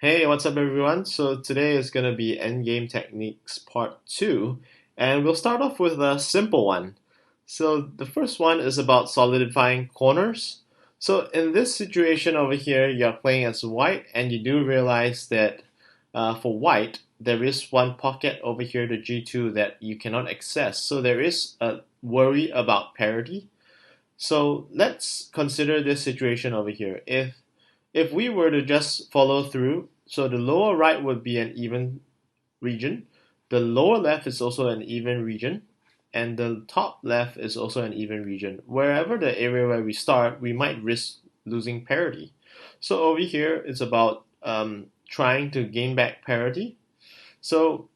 Hey, what's up everyone? So today is going to be Endgame Techniques Part 2, and we'll start off with a simple one. So the first one is about solidifying corners. So in this situation over here, you're playing as white, and you do realize that for white, there is one pocket over here, the G2, that you cannot access. So there is a worry about parity. So let's consider this situation over here. If we were to just follow through, so the lower right would be an even region, the lower left is also an even region, and the top left is also an even region. Wherever the area where we start, we might risk losing parity. So over here, it's about trying to gain back parity. So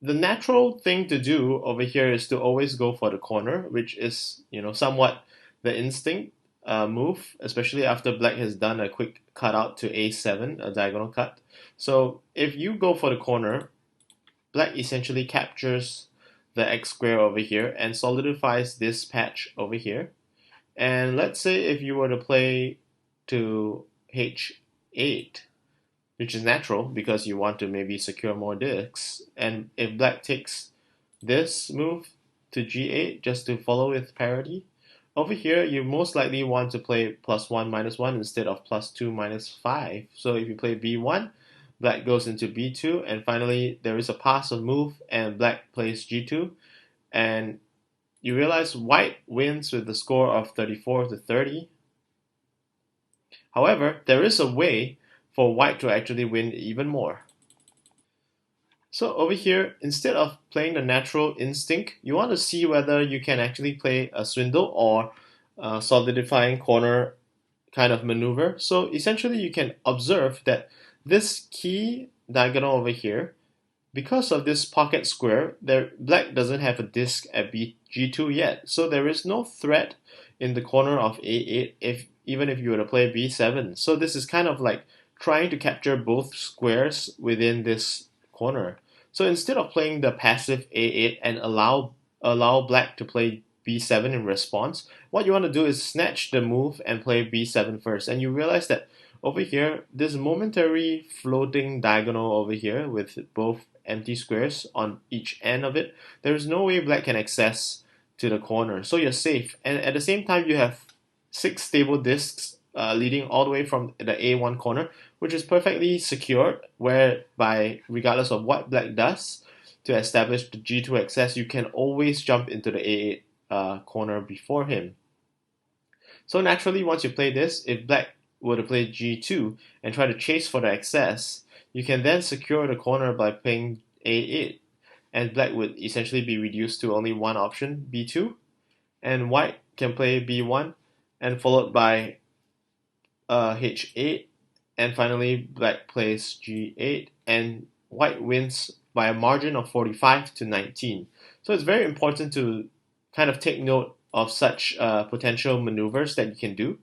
the natural thing to do over here is to always go for the corner, which is somewhat the instinct move, especially after black has done a quick cutout to a7, a diagonal cut. So if you go for the corner, black essentially captures the x square over here and solidifies this patch over here. And let's say if you were to play to h8, which is natural because you want to maybe secure more discs. And if black takes this move to g8 just to follow with parity, over here you most likely want to play +1 -1 instead of +2 -5. So if you play b1, black goes into b2, and finally there is a pass of move and black plays g2, and you realize white wins with the score of 34-30. However, there is a way for white to actually win even more. So over here, instead of playing the natural instinct, you want to see whether you can actually play a swindle or a solidifying corner kind of maneuver. So essentially you can observe that this key diagonal over here, because of this pocket square, black doesn't have a disk at G2 yet. So there is no threat in the corner of A8 even if you were to play B7. So this is kind of like trying to capture both squares within this corner. So instead of playing the passive A8 and allow black to play B7 in response, what you want to do is snatch the move and play B7 first. And you realize that over here, this momentary floating diagonal over here with both empty squares on each end of it, there is no way black can access to the corner. So you're safe. And at the same time, you have 6 stable discs leading all the way from the A1 corner, which is perfectly secured, whereby regardless of what black does to establish the G2 access, you can always jump into the A8 corner before him. So naturally, once you play this, if black were to play G2 and try to chase for the access, you can then secure the corner by playing A8, and black would essentially be reduced to only one option, B2, and white can play B1, and followed by H8, and finally black plays G8, and white wins by a margin of 45-19. So it's very important to kind of take note of such potential maneuvers that you can do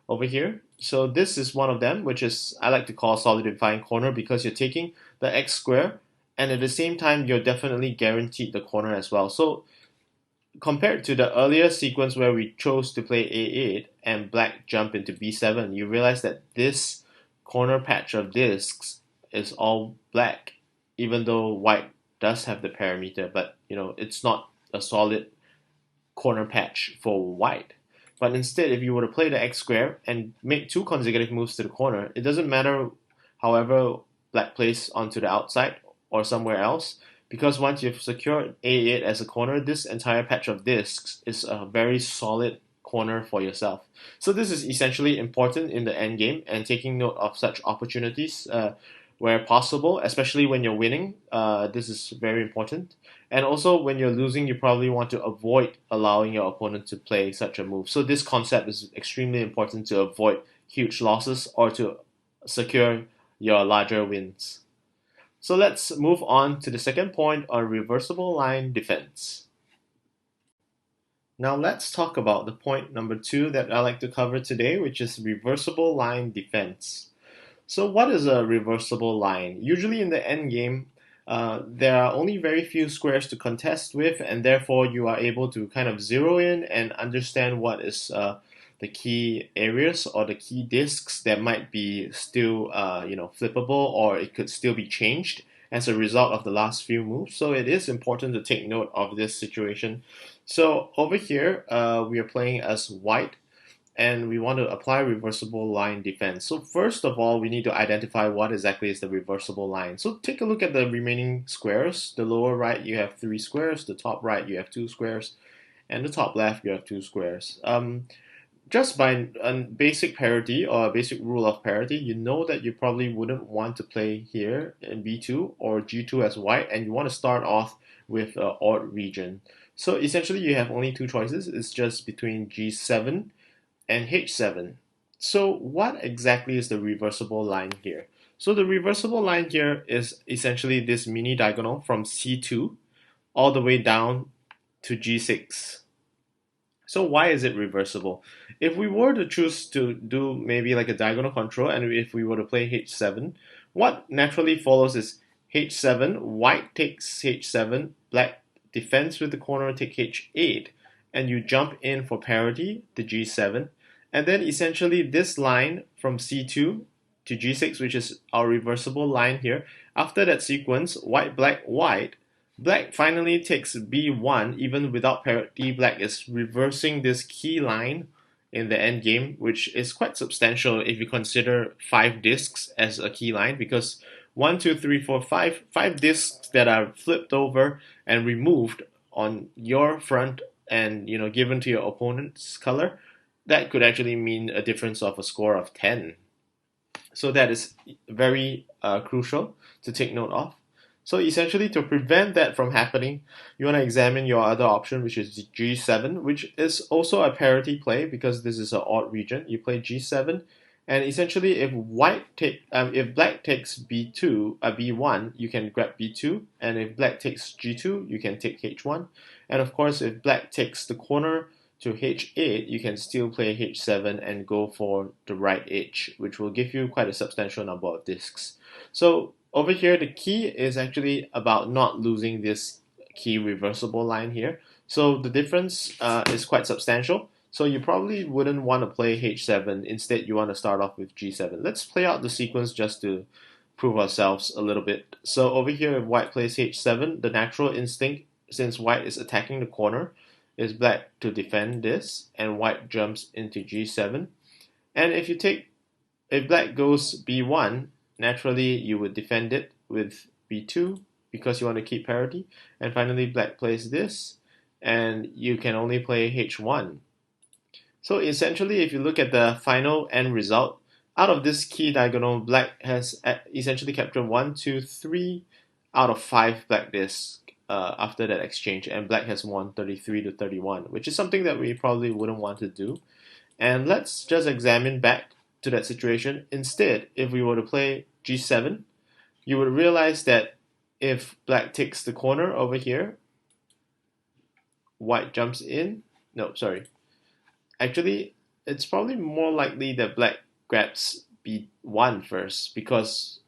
over here. So this is one of them, which is I like to call solidifying corner, because you're taking the x square and at the same time you're definitely guaranteed the corner as well. So compared to the earlier sequence where we chose to play A8 and black jump into B7, you realize that this corner patch of discs is all black, even though white does have the parameter, but it's not a solid corner patch for white. But instead, if you were to play the x square and make 2 consecutive moves to the corner, it doesn't matter however black plays onto the outside or somewhere else, because once you've secured A8 as a corner, this entire patch of discs is a very solid corner for yourself. So this is essentially important in the end game, and taking note of such opportunities where possible, especially when you're winning. This is very important. And also when you're losing, you probably want to avoid allowing your opponent to play such a move. So this concept is extremely important to avoid huge losses or to secure your larger wins. So let's move on to the second point on reversible line defense. Now let's talk about the point number 2 that I like to cover today, which is reversible line defense. So what is a reversible line? Usually in the end game, there are only very few squares to contest with, and therefore you are able to kind of zero in and understand what is the key areas or the key disks that might be still flippable, or it could still be changed as a result of the last few moves. So it is important to take note of this situation. So over here, we are playing as white, and we want to apply reversible line defense. So first of all, we need to identify what exactly is the reversible line. So take a look at the remaining squares. The lower right, you have 3 squares. The top right, you have 2 squares. And the top left, you have 2 squares. Just by a basic parity or a basic rule of parity, you know that you probably wouldn't want to play here in B2 or G2 as white, and you want to start off with an odd region. So essentially, you have only 2 choices. It's just between G7 and H7. So what exactly is the reversible line here? So the reversible line here is essentially this mini diagonal from C2 all the way down to G6. So why is it reversible? If we were to choose to do maybe like a diagonal control, and if we were to play H7, what naturally follows is H7, white takes H7, black defends with the corner, take H8, and you jump in for parity, the G7, and then essentially this line from C2 to G6, which is our reversible line here, after that sequence, white, black, white, black finally takes B1 even without parity. Black is reversing this key line in the endgame, which is quite substantial if you consider 5 discs as a key line, because 1, 2, 3, 4, 5 discs that are flipped over and removed on your front and given to your opponent's color, that could actually mean a difference of a score of 10. So that is very crucial to take note of. So essentially, to prevent that from happening, you want to examine your other option, which is G7, which is also a parity play because this is an odd region. You play G7, and essentially, if if black takes B2, B1, you can grab B2, and if black takes G2, you can take H1, and of course, if black takes the corner to H8, you can still play H7 and go for the right edge, which will give you quite a substantial number of discs. So over here, the key is actually about not losing this key reversible line here. So the difference is quite substantial. So you probably wouldn't want to play H7. Instead, you want to start off with G7. Let's play out the sequence just to prove ourselves a little bit. So over here, if white plays H7, the natural instinct, since white is attacking the corner, is black to defend this, and white jumps into G7. And if black goes B1, naturally you would defend it with B2 because you want to keep parity. And finally, black plays this, and you can only play H1. So essentially, if you look at the final end result, out of this key diagonal, black has essentially captured 1, 2, 3 out of 5 black discs after that exchange, and black has won 33 to 31, which is something that we probably wouldn't want to do. And let's just examine back to that situation. Instead, if we were to play G7, you would realize that if black takes the corner over here, white jumps in. No, sorry. Actually, it's probably more likely that black grabs B1 first because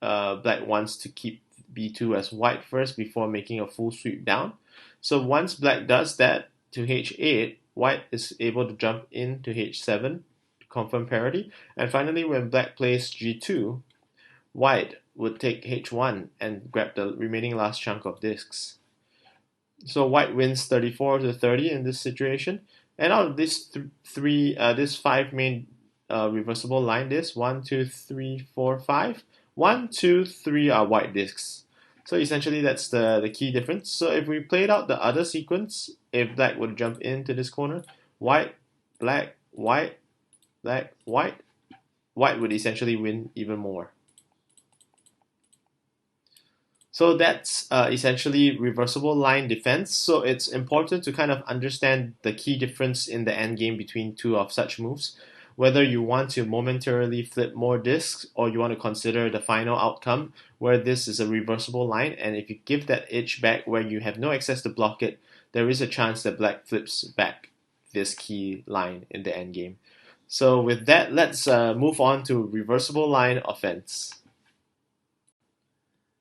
black wants to keep B2 as white first before making a full sweep down. So once black does that to H8, white is able to jump into H7 to confirm parity. And finally, when black plays G2, white would take H1 and grab the remaining last chunk of discs. So white wins 34 to 30 in this situation. And out of these this 5 main reversible line discs, 1, 2, 3, 4, 5. 1, 2, 3 are white discs. So essentially that's the key difference. So if we played out the other sequence, if black would jump into this corner, white, black, white, black, white, white would essentially win even more. So that's essentially reversible line defense. So it's important to kind of understand the key difference in the endgame between two of such moves. Whether you want to momentarily flip more discs or you want to consider the final outcome where this is a reversible line, and if you give that edge back where you have no access to block it, there is a chance that black flips back this key line in the endgame. So with that, let's move on to reversible line offense.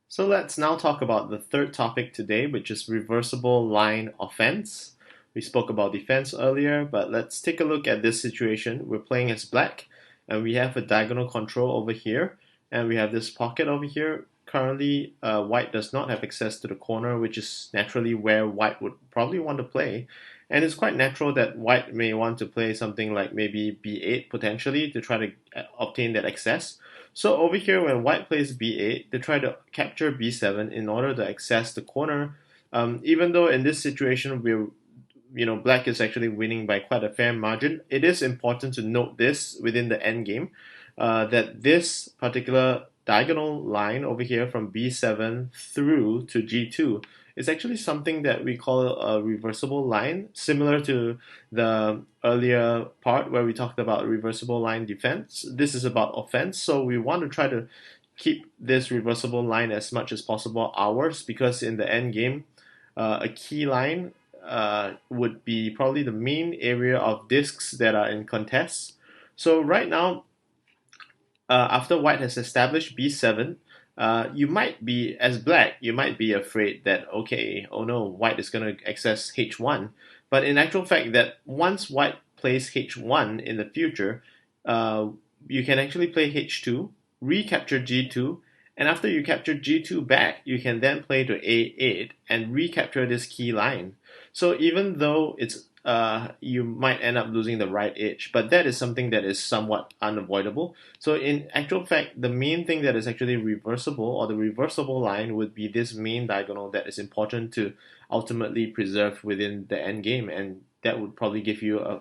So let's now talk about the third topic today, which is reversible line offense. We spoke about defense earlier, but let's take a look at this situation. We're playing as black, and we have a diagonal control over here, and we have this pocket over here. Currently, white does not have access to the corner, which is naturally where white would probably want to play. And it's quite natural that white may want to play something like maybe b8 potentially to try to obtain that access. So over here, when white plays b8, they try to capture b7 in order to access the corner. Even though in this situation black is actually winning by quite a fair margin, it is important to note this within the end game, that this particular diagonal line over here from b7 through to g2 is actually something that we call a reversible line, similar to the earlier part where we talked about reversible line defense. This is about offense, so we want to try to keep this reversible line as much as possible ours, because in the end game, a key line would be probably the main area of discs that are in contest. So right now, after white has established b7, you might be, as black, you might be afraid that, okay, oh no, white is going to access h1. But in actual fact, that once white plays h1 in the future, you can actually play h2, recapture g2, and after you capture g2 back, you can then play to a8 and recapture this key line. So even though it's you might end up losing the right edge, but that is something that is somewhat unavoidable. So in actual fact, the main thing that is actually reversible, or the reversible line, would be this main diagonal that is important to ultimately preserve within the end game, and that would probably give you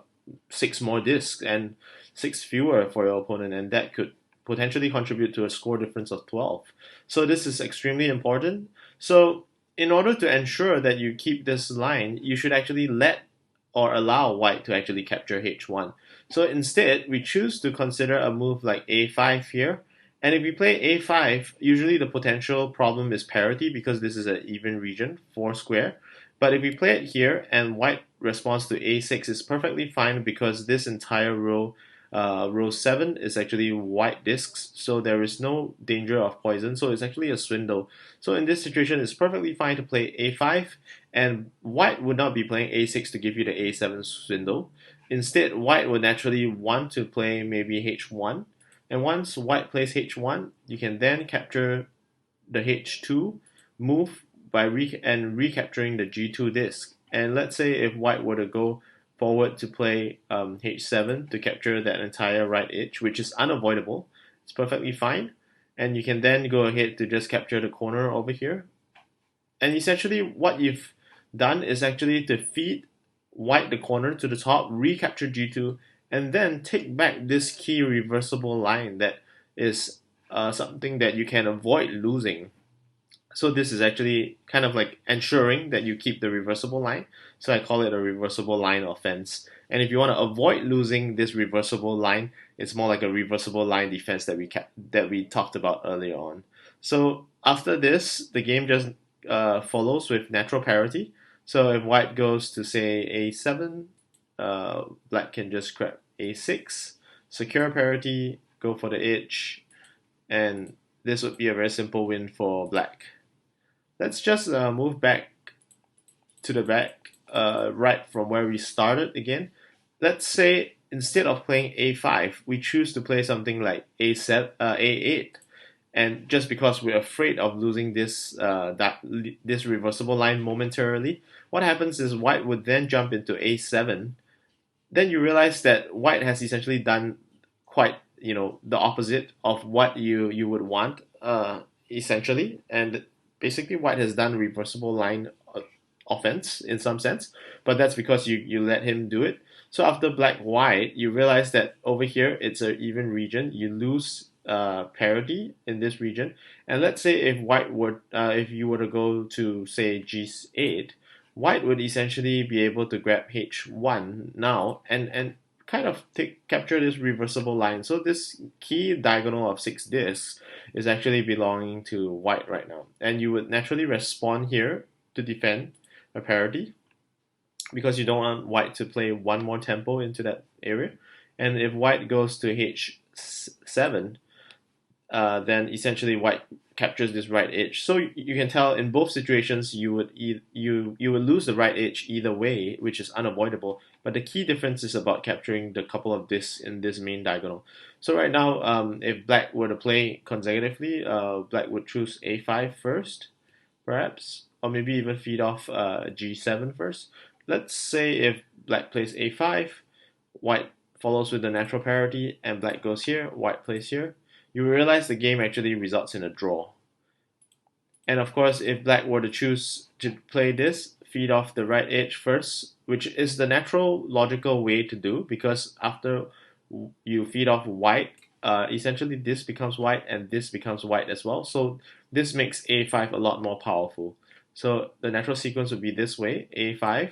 6 more discs and 6 fewer for your opponent, and that could potentially contribute to a score difference of 12. So this is extremely important. So in order to ensure that you keep this line, you should actually let or allow white to actually capture h1. So instead, we choose to consider a move like a5 here. And if we play a5, usually the potential problem is parity, because this is an even region, 4 square. But if we play it here and white responds to a6, it's perfectly fine, because this entire row, row 7, is actually white discs, so there is no danger of poison, so it's actually a swindle. So in this situation, it's perfectly fine to play a5, and white would not be playing a6 to give you the a7 swindle. Instead, white would naturally want to play maybe h1, and once white plays h1, you can then capture the h2 move by recapturing the g2 disc. And let's say if white were to go forward to play h7 to capture that entire right edge, which is unavoidable, it's perfectly fine, and you can then go ahead to just capture the corner over here. And essentially what you've done is actually to feed white the corner to the top, recapture g2, and then take back this key reversible line that is something that you can avoid losing. So this is actually kind of like ensuring that you keep the reversible line. So I call it a reversible line offense. And if you want to avoid losing this reversible line, it's more like a reversible line defense that we talked about earlier on. So after this, the game just follows with natural parity. So if white goes to say a7, black can just grab a6, secure parity, go for the edge, and this would be a very simple win for black. Let's just move back to the back, right from where we started again. Let's say instead of playing a5, we choose to play something like a8. And just because we're afraid of losing this this reversible line momentarily, what happens is white would then jump into a7. Then you realize that white has essentially done quite the opposite of what you would want, essentially, and basically white has done reversible line offense in some sense, but that's because you let him do it. So after black white, you realize that over here it's an even region. You lose parity in this region, and let's say if if you were to go to say g8, white would essentially be able to grab h1 now and kind of capture this reversible line. So this key diagonal of 6 discs is actually belonging to white right now, and you would naturally respond here to defend a parity, because you don't want white to play one more tempo into that area. And if white goes to h7, then essentially white captures this right edge. So you can tell in both situations you would lose the right edge either way, which is unavoidable. But the key difference is about capturing the couple of discs in this main diagonal. So right now, if black were to play consecutively, black would choose a5 first, perhaps, or maybe even feed off g7 first. Let's say if black plays a5, white follows with the natural parity, and black goes here, white plays here. You realize the game actually results in a draw. And of course, if black were to choose to play this, feed off the right edge first, which is the natural logical way to do, because after you feed off white, essentially this becomes white and this becomes white as well. So this makes a5 a lot more powerful. So the natural sequence would be this way, a5,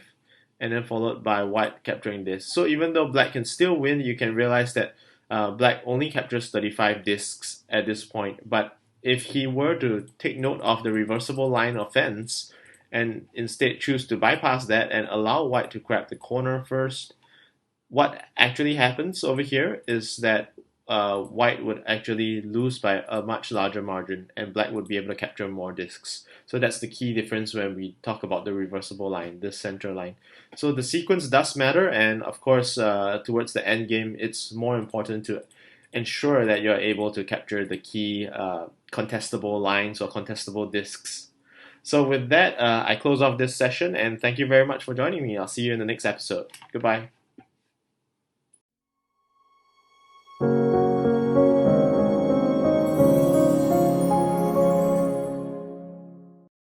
and then followed by white capturing this. So even though black can still win, you can realize that black only captures 35 discs at this point, but if he were to take note of the reversible line of fence and instead choose to bypass that and allow white to grab the corner first, what actually happens over here is that white would actually lose by a much larger margin and black would be able to capture more discs. So that's the key difference when we talk about the reversible line, this center line. So the sequence does matter, and of course, towards the end game, it's more important to ensure that you're able to capture the key contestable lines or contestable discs. So with that, I close off this session and thank you very much for joining me. I'll see you in the next episode. Goodbye.